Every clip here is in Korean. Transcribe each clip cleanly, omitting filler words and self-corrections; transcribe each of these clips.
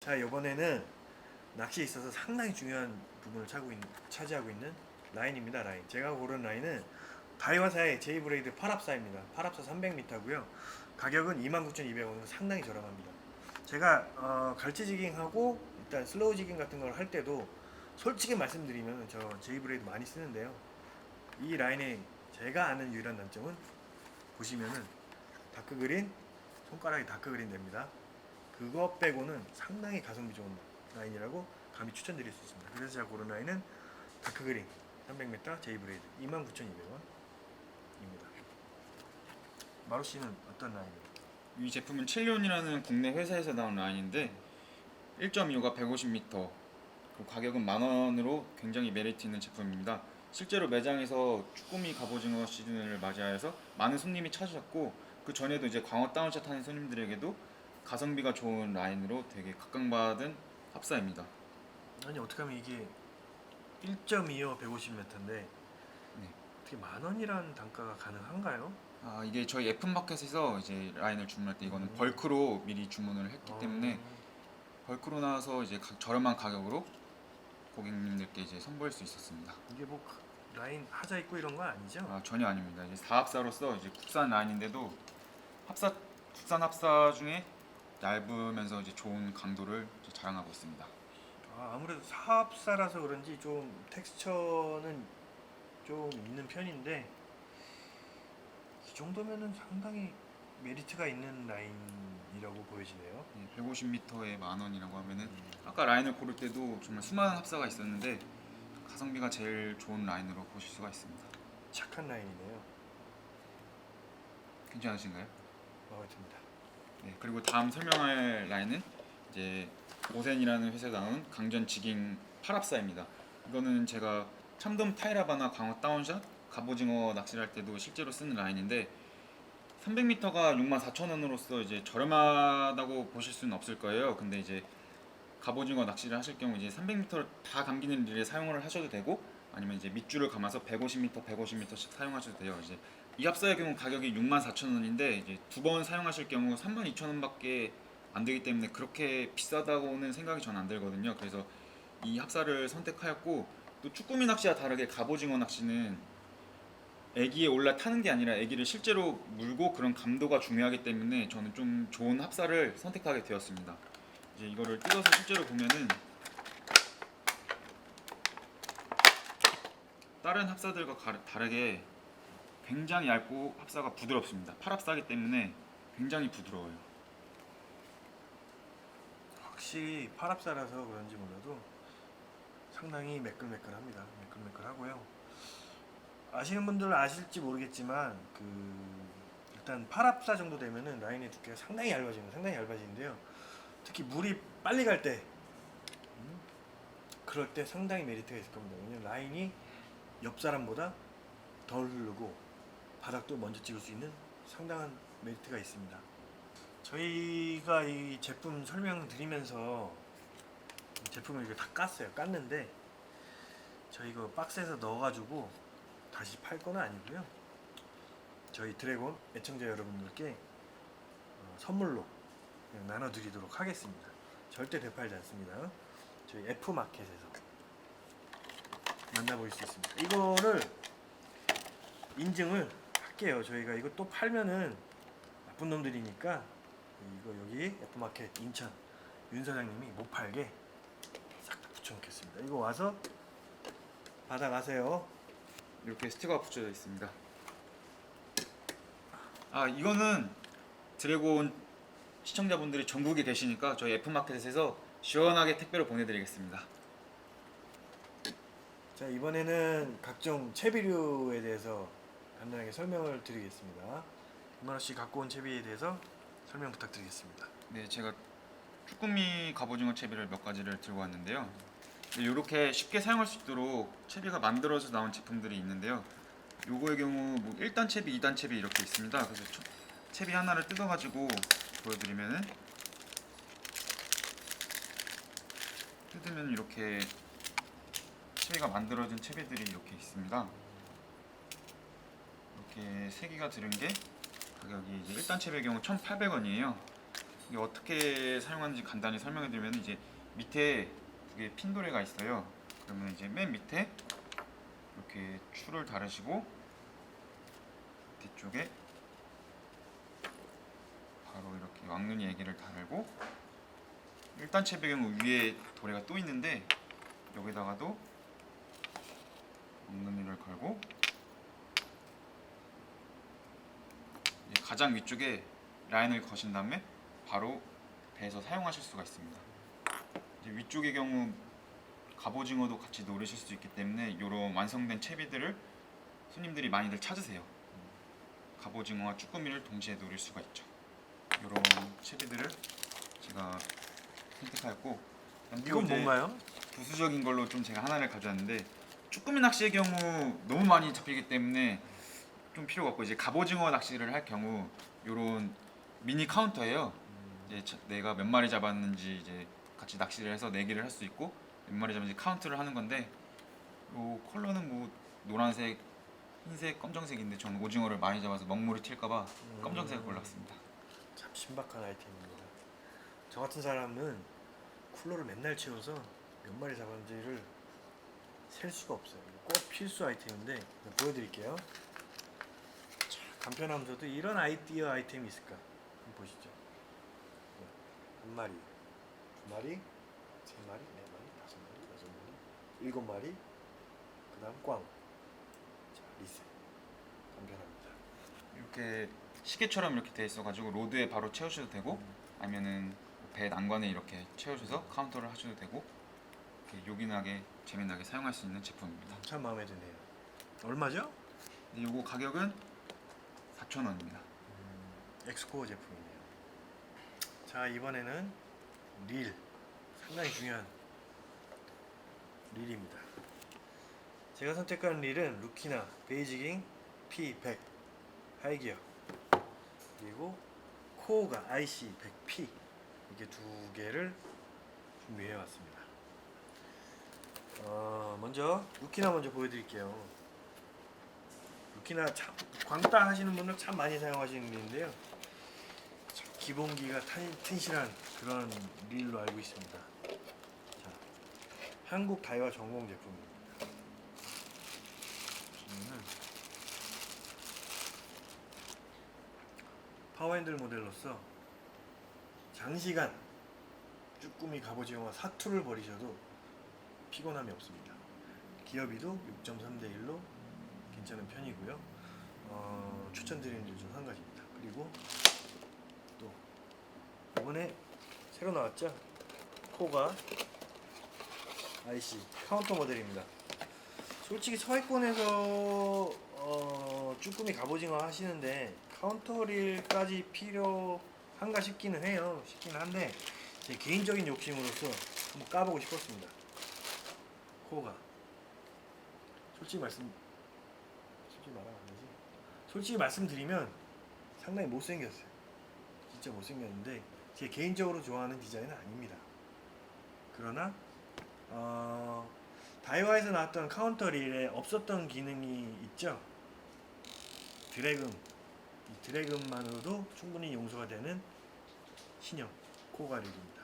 자, 이번에는 낚시에 있어서 상당히 중요한 부분을 차지하고 있는 라인입니다. 라인. 제가 고른 라인은 다이와사의 제이브레이드 8합사입니다. 8합사 300m고요. 가격은 29,200원으로 상당히 저렴합니다. 제가 갈치지깅하고 일단 슬로우 지깅 같은 걸 할 때도 솔직히 말씀드리면 저 제이브레이드 많이 쓰는데요. 이 라인의 제가 아는 유일한 단점은 보시면은 다크그린, 손가락이 다크그린 됩니다. 그거 빼고는 상당히 가성비 좋은 라인이라고 감히 추천드릴 수 있습니다. 그래서 제가 고른 라인은 다크그린 300m 제이브레이드 29,200원입니다. 마루 씨는 어떤 라인이에요? 이 제품은 첼리온이라는 국내 회사에서 나온 라인인데 1.25가 150m, 그리고 가격은 10,000원으로 굉장히 메리트 있는 제품입니다. 실제로 매장에서 쭈꾸미 갑오징어 시즌을 맞이하여서 많은 손님이 찾으셨고, 그 전에도 이제 광어 다운샷 하는 손님들에게도 가성비가 좋은 라인으로 되게 각광받은 합사입니다. 아니 어떻게 하면 이게 1.25 150m인데 네. 어떻게 10,000원이라는 단가가 가능한가요? 이게 저희 F마켓에서 이제 라인을 주문할 때 이거는 벌크로 미리 주문을 했기 때문에 벌크로 나와서 이제 저렴한 가격으로 고객님들께 이제 선보일 수 있었습니다. 이게 뭐 라인 하자 있고 이런 건 아니죠? 전혀 아닙니다. 이제 사합사로서 이제 국산 라인인데도 국산 합사 중에 얇으면서 이제 좋은 강도를 이제 자랑하고 있습니다. 아무래도 사업사라서 그런지 좀 텍스처는 좀 있는 편인데 이 정도면은 상당히 메리트가 있는 라인이라고 보여지네요. 150m에 10,000원이라고 하면은 아까 라인을 고를 때도 정말 수많은 합사가 있었는데 가성비가 제일 좋은 라인으로 보실 수가 있습니다. 착한 라인이네요. 괜찮으신가요? 마음에 듭니다. 네, 그리고 다음 설명할 라인은 이제 오센이라는 회사에 나온 강전 지깅 8합사입니다. 이거는 제가 참돔 타이라바나 광어 다운샷, 갑오징어 낚시를 할 때도 실제로 쓰는 라인인데 300m가 64,000원으로서 이제 저렴하다고 보실 수는 없을 거예요. 근데 이제 갑오징어 낚시를 하실 경우 이제 300m를 다 감기는 릴에 사용을 하셔도 되고, 아니면 이제 밑줄을 감아서 150m, 150m씩 사용하셔도 돼요. 이제 이 합사의 경우 가격이 64,000원인데 이제 두 번 사용하실 경우 32,000원밖에 안 되기 때문에 그렇게 비싸다고는 생각이 전 안 들거든요. 그래서 이 합사를 선택하였고, 또 쭈꾸미 낚시와 다르게 갑오징어 낚시는 애기에 올라타는 게 아니라 애기를 실제로 물고 그런 감도가 중요하기 때문에 저는 좀 좋은 합사를 선택하게 되었습니다. 이제 이거를 뜯어서 실제로 보면은 다른 합사들과 다르게 굉장히 얇고 합사가 부드럽습니다. 팔합사기 때문에 굉장히 부드러워요. 확실히 팔합사라서 그런지 몰라도 상당히 매끌매끌합니다. 매끌매끌하고요. 아시는 분들은 아실지 모르겠지만 일단 팔합사 정도 되면은 라인의 두께가 상당히 얇아지는데요. 특히 물이 빨리 갈 때 그럴 때 상당히 메리트가 있을 겁니다. 왜냐면 라인이 옆 사람보다 덜 흐르고 바닥도 먼저 찍을 수 있는 상당한 메리트가 있습니다. 저희가 이 제품 설명드리면서 제품을 이렇게 다 깠는데 저희 이거 박스에서 넣어가지고 다시 팔 건 아니고요. 저희 드래곤 애청자 여러분들께 선물로 그냥 나눠드리도록 하겠습니다. 절대 되팔지 않습니다. 저희 F마켓에서 만나보실 수 있습니다. 이거를 인증을 할게요. 저희가 이거 또 팔면은 나쁜 놈들이니까 이거 여기 F마켓 인천 윤 사장님이 못 팔게 싹 다 붙여놓겠습니다. 이거 와서 받아가세요. 이렇게 스티커가 붙여져 있습니다. 이거는 드래곤 시청자분들이 전국에 계시니까 저희 F마켓에서 시원하게 택배로 보내드리겠습니다. 자, 이번에는 각종 채비류에 대해서 간단하게 설명을 드리겠습니다. 이만호씨 갖고 온 채비에 대해서 설명 부탁드리겠습니다. 네, 제가 쭈꾸미 갑오징어 채비를 몇 가지를 들고 왔는데요. 이렇게 쉽게 사용할 수 있도록 채비가 만들어져 나온 제품들이 있는데요. 요거의 경우 뭐 1단 채비, 2단 채비 이렇게 있습니다. 그래서 채비 하나를 뜯어가지고 보여드리면은, 뜯으면 이렇게 채비가 만들어진 채비들이 이렇게 있습니다. 이렇게 3개가 들은 게 가격이 이제 1단 채비의 경우 1,800원이에요. 이게 어떻게 사용하는지 간단히 설명해 드리면 이제 밑에 두 개 핀도레가 있어요. 그러면 이제 맨 밑에 이렇게 추를 달으시고 뒤쪽에 바로 이렇게 왕눈이 애기를 달고 1단체 배경 위에 도래가 또 있는데 여기다가도 왕눈이를 걸고 이제 가장 위쪽에 라인을 거신 다음에 바로 배에서 사용하실 수가 있습니다. 이제 위쪽의 경우 갑오징어도 같이 노리실 수 있기 때문에 이런 완성된 채비들을 손님들이 많이들 찾으세요. 갑오징어와 쭈꾸미를 동시에 노릴 수가 있죠. 이런 채비들을 제가 선택하였고 이건 뭔가요? 부수적인 걸로 좀 제가 하나를 가져왔는데 쭈꾸미 낚시의 경우 너무 많이 잡히기 때문에 좀 필요가 없고 이제 갑오징어 낚시를 할 경우 이런 미니 카운터예요. 이제 내가 몇 마리 잡았는지 이제 같이 낚시를 해서 내기를 할 수 있고 몇 마리 잡았는지 카운트를 하는 건데 요 컬러는 뭐 노란색, 흰색, 검정색인데 저는 오징어를 많이 잡아서 먹물이 튈까봐 검정색을 골랐습니다. 참 신박한 아이템입니다. 저 같은 사람은 쿨러를 맨날 채워서 몇 마리 잡았는지를 셀 수가 없어요. 꼭 필수 아이템인데 보여드릴게요. 자, 간편하면서도 이런 아이디어 아이템이 있을까? 한번 보시죠. 한 마리, 두 마리, 세 마리, 네 마리, 다섯 마리, 여섯 마리, 일곱 마리. 그다음 꽝. 자, 리셋. 간편합니다. 이렇게 시계처럼 이렇게 돼 있어가지고 로드에 바로 채우셔도 되고 아니면은 배 난관에 이렇게 채우셔서 카운터를 하셔도 되고 이렇게 요긴하게 재미나게 사용할 수 있는 제품입니다. 참 마음에 드네요. 얼마죠? 이거 가격은 4,000원입니다. 엑스코어 제품이네요. 자, 이번에는 릴. 상당히 중요한 릴입니다. 제가 선택한 릴은 루키나 베이지깅 P100 하이기어 그리고 코오가 IC100P 이게 두 개를 준비해 왔습니다. 먼저 루키나 먼저 보여드릴게요. 루키나 참 광따 하시는 분들 참 많이 사용하시는 릴인데요. 참 기본기가 튼실한 그런 릴로 알고 있습니다. 자, 한국 다이와 전공 제품입니다. 파워핸들 모델로서 장시간 쭈꾸미 갑오징어와 사투를 벌이셔도 피곤함이 없습니다. 기어비도 6.3대 1로 괜찮은 편이고요. 추천드리는 일 중 한 가지입니다. 그리고 또 이번에 새로 나왔죠? 코가 IC 카운터 모델입니다. 솔직히 서해권에서 쭈꾸미 갑오징어 하시는데 카운터릴까지 필요한가 싶기는 해요. 싶기는 한데 제 개인적인 욕심으로서 한번 까보고 싶었습니다. 코가 솔직히 말하면 안 되지. 솔직히 말씀드리면 상당히 못생겼어요. 진짜 못생겼는데 제 개인적으로 좋아하는 디자인은 아닙니다. 그러나 다이와에서 나왔던 카운터릴에 없었던 기능이 있죠. 드래금. 이 드래금만으로도 충분히 용서가 되는 신형 코가릴입니다.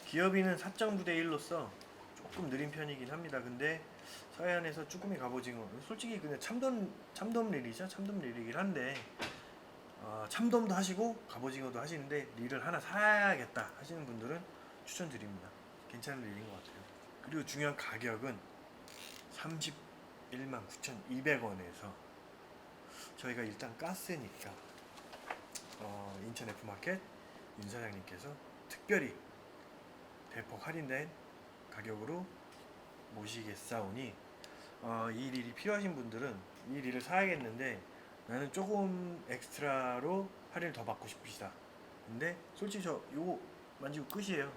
기어비는 4.9대 1로서 조금 느린 편이긴 합니다. 근데 서해안에서 쭈꾸미 갑오징어 솔직히 그냥 참돔 릴이죠. 참돔 릴이긴 한데 참돔도 하시고 갑오징어도 하시는데 릴을 하나 사야겠다 하시는 분들은 추천드립니다. 괜찮은 릴인 것 같아요. 그리고 중요한 가격은 319,200원에서 저희가 일단 가스니까 인천 F마켓 윤 사장님께서 특별히 대폭 할인된 가격으로 모시겠사오니 이 릴이 필요하신 분들은 이 릴을 사야겠는데 나는 조금 엑스트라로 할인을 더 받고 싶으시다. 근데 솔직히 저 요거 만지고 끝이에요.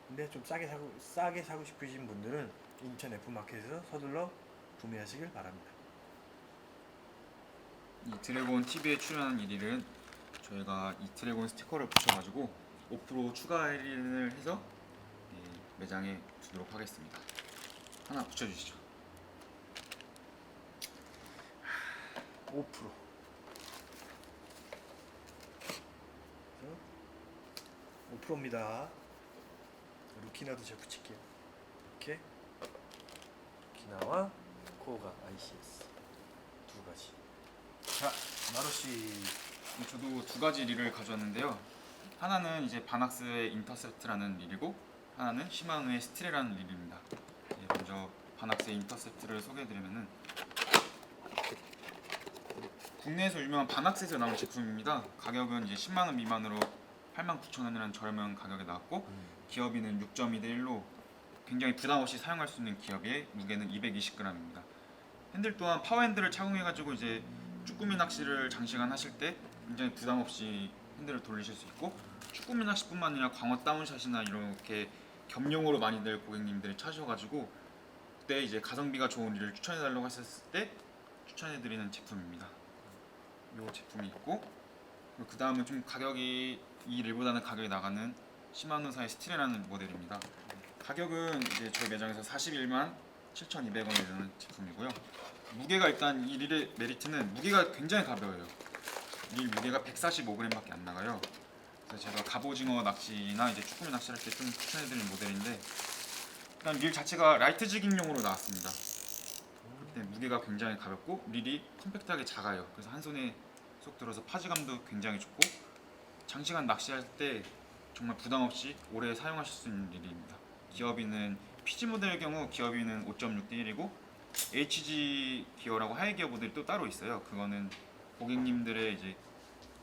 근데 좀 싸게 사고 싶으신 분들은 인천 F마켓에서 서둘러 구매하시길 바랍니다. 이 드래곤 TV에 출연한 이 릴은 저희가 이 드래곤 스티커를 붙여가지고 5% 추가 할인을 해서 매장에 두도록 하겠습니다. 하나 붙여주시죠. 5%. 프로입니다. 루키나도 제가 붙일게요. 이렇게 루키나와 코가 ICS 두 가지. 자, 마루씨. 저도 두 가지 릴을 가져왔는데요. 하나는 이제 바낙스의 인터셉트라는 릴이고 하나는 시마노의 스트레라는 릴입니다. 먼저 바낙스의 인터셉트를 소개해드리면은 국내에서 유명한 바낙스에서 나온 제품입니다. 가격은 이제 10만 원 미만으로 89,000원이라는 저렴한 가격에 나왔고 기어비는 6.2 대 1로 굉장히 부담 없이 사용할 수 있는 기어비에 무게는 220g입니다. 핸들 또한 파워 핸들을 착용해가지고 이제 쭈꾸미 낚시를 장시간 하실 때 굉장히 부담 없이 핸들을 돌리실 수 있고 쭈꾸미 낚시뿐만 아니라 광어 다운샷이나 이렇게 겸용으로 많이들 고객님들이 찾으셔가지고 그때 이제 가성비가 좋은 릴을 추천해달라고 하셨을 때 추천해드리는 제품입니다. 이 제품이 있고 그 다음은 좀 가격이 이 릴보다는 가격이 나가는 시마노사의 스틸이라는 모델입니다. 가격은 이제 저희 매장에서 41만 7,200원이라는 제품이고요. 무게가 일단 이 릴의 메리트는 무게가 굉장히 가벼워요. 릴 무게가 145g밖에 안 나가요. 그래서 제가 갑오징어 낚시나 이제 쭈꾸미 낚시할 때 좀 추천해드리는 모델인데 일단 릴 자체가 라이트 지깅용으로 나왔습니다. 그때 무게가 굉장히 가볍고 릴이 컴팩트하게 작아요. 그래서 한 손에 쏙 들어서 파지감도 굉장히 좋고 장시간 낚시할 때 정말 부담 없이 오래 사용하실 수 있는 릴입니다. 기어비는 PG 모델의 경우 기어비는 5.6 대 1이고 HG 기어라고 하이 기어 모델이 또 따로 있어요. 그거는 고객님들의 이제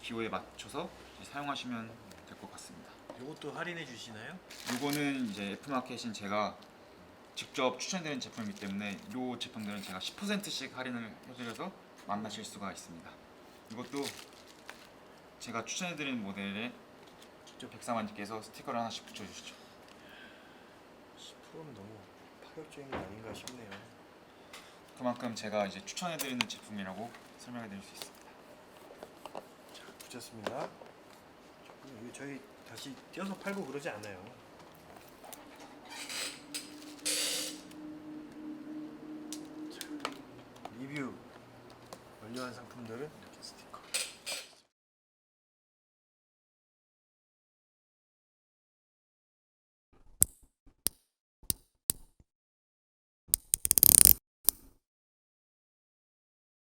기호에 맞춰서 이제 사용하시면 될 것 같습니다. 이것도 할인해 주시나요? 이거는 이제 F마켓인 제가 직접 추천드리는 제품이기 때문에 이 제품들은 제가 10%씩 할인을 해드려서 만나실 수가 있습니다. 이것도 제가 추천해드리는 모델에 직접 백사만님께서 스티커를 하나씩 붙여주시죠. 10%는 너무 파격적인 게 아닌가 싶네요. 그만큼 제가 이제 추천해드리는 제품이라고 설명해드릴 수 있습니다. 자, 붙였습니다. 이거 저희 다시 띄어서 팔고 그러지 않아요. 자, 리뷰 완료한 상품들은 이렇게 스티커.